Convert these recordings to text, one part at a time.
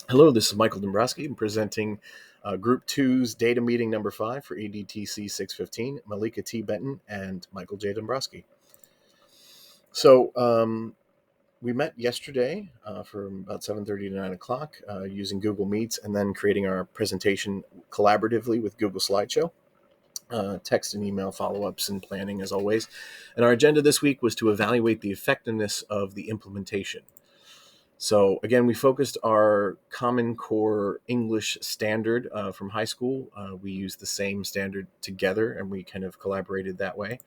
Hello, this is Michael Dombrowski. I'm presenting Group Two's data meeting number 5 for EDTC 615, Malika T. Benton and Michael J. Dombrowski. So we met yesterday from about 7:30 to 9 o'clock using Google Meets and then creating our presentation collaboratively with Google Slideshow. Text and email follow-ups and planning as always. And our agenda this week was to evaluate the effectiveness of the implementation. So again, we focused our Common Core English standard from high school. We used the same standard together and we kind of collaborated that way.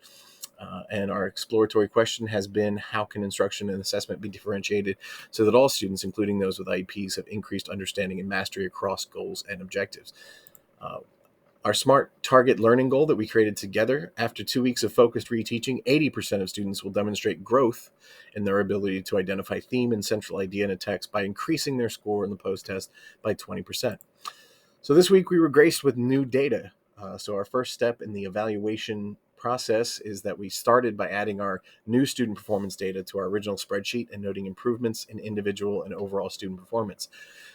And our exploratory question has been, how can instruction and assessment be differentiated so that all students, including those with IEPs, have increased understanding and mastery across goals and objectives? Our SMART target learning goal that we created together, after 2 weeks of focused reteaching, 80% of students will demonstrate growth in their ability to identify theme and central idea in a text by increasing their score in the post-test by 20%. So this week we were graced with new data. So our first step in the evaluation process is that we started by adding our new student performance data to our original spreadsheet and noting improvements in individual and overall student performance.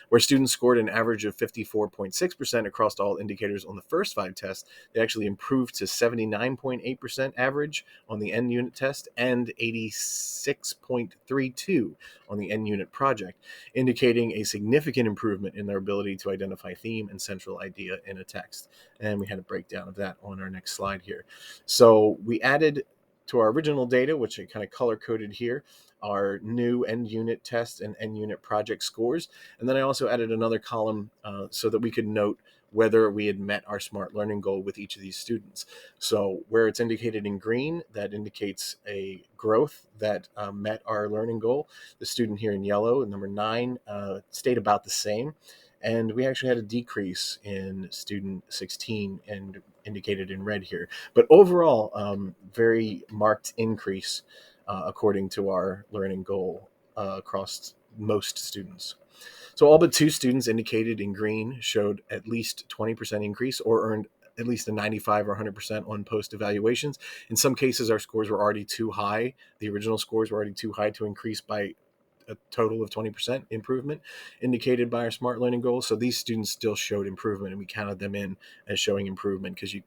Where students scored an average of 54.6% across all indicators on the first 5 tests, they actually improved to 79.8% average on the end unit test and 86.32 on the end unit project, indicating a significant improvement in their ability to identify theme and central idea in a text. And we had a breakdown of that on our next slide here. So we added to our original data, which I kind of color coded here, our new end unit test and end unit project scores. And then I also added another column so that we could note whether we had met our SMART learning goal with each of these students. So where it's indicated in green, that indicates a growth that met our learning goal. The student here in yellow, number 9, stayed about the same. And we actually had a decrease in student 16 and indicated in red here. But overall, very marked increase according to our learning goal across most students. So all but 2 students indicated in green showed at least 20% increase or earned at least a 95 or 100% on post evaluations. In some cases, our scores were already too high. The original scores were already too high to increase by a total of 20% improvement indicated by our SMART learning goals. So these students still showed improvement, and we counted them in as showing improvement because you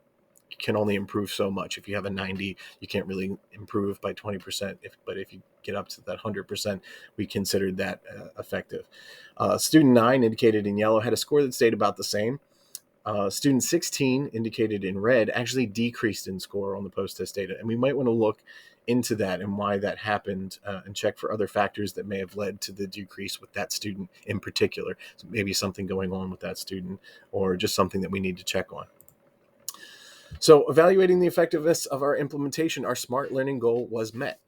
can only improve so much. If you have a 90, you can't really improve by 20%. But if you get up to that 100%, we considered that effective. Student 9, indicated in yellow, had a score that stayed about the same. Student 16, indicated in red, actually decreased in score on the post-test data. And we might want to look into that and why that happened and check for other factors that may have led to the decrease with that student in particular. So maybe something going on with that student or just something that we need to check on. So evaluating the effectiveness of our implementation, our SMART learning goal was met.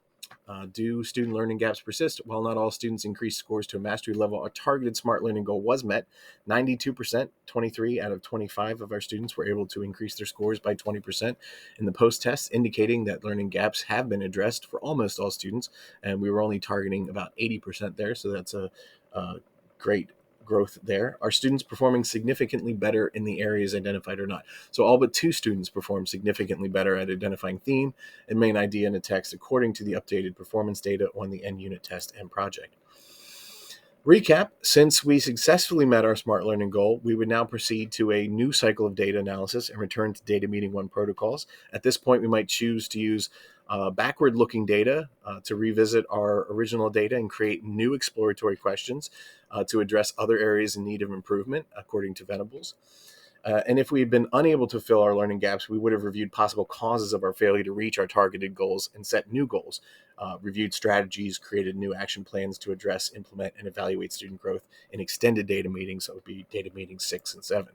Do student learning gaps persist? While not all students increased scores to a mastery level, our targeted SMART learning goal was met. 92%, 23 out of 25 of our students were able to increase their scores by 20% in the post-test, indicating that learning gaps have been addressed for almost all students, and we were only targeting about 80% there, so that's a great growth there. Are students performing significantly better in the areas identified or not? So all but 2 students performed significantly better at identifying theme and main idea in a text according to the updated performance data on the end unit test and project. Recap, since we successfully met our SMART learning goal, we would now proceed to a new cycle of data analysis and return to data meeting 1 protocols. At this point, we might choose to use backward-looking data to revisit our original data and create new exploratory questions to address other areas in need of improvement, according to Venables. And if we had been unable to fill our learning gaps, we would have reviewed possible causes of our failure to reach our targeted goals and set new goals, reviewed strategies, created new action plans to address, implement, and evaluate student growth in extended data meetings. That would be data meetings 6 and 7.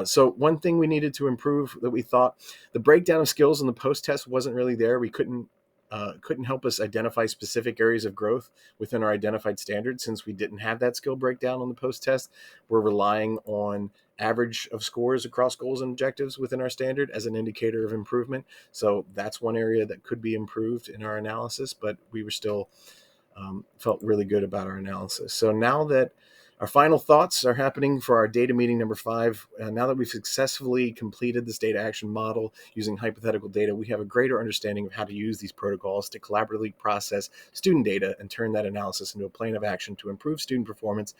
So one thing we needed to improve that we thought, the breakdown of skills in the post-test wasn't really there. We couldn't help us identify specific areas of growth within our identified standards since we didn't have that skill breakdown on the post-test. We're relying on average of scores across goals and objectives within our standard as an indicator of improvement. So that's one area that could be improved in our analysis, but we were still felt really good about our analysis. So now that our final thoughts are happening for our data meeting number 5. Now that we've successfully completed this data action model using hypothetical data, we have a greater understanding of how to use these protocols to collaboratively process student data and turn that analysis into a plan of action to improve student performance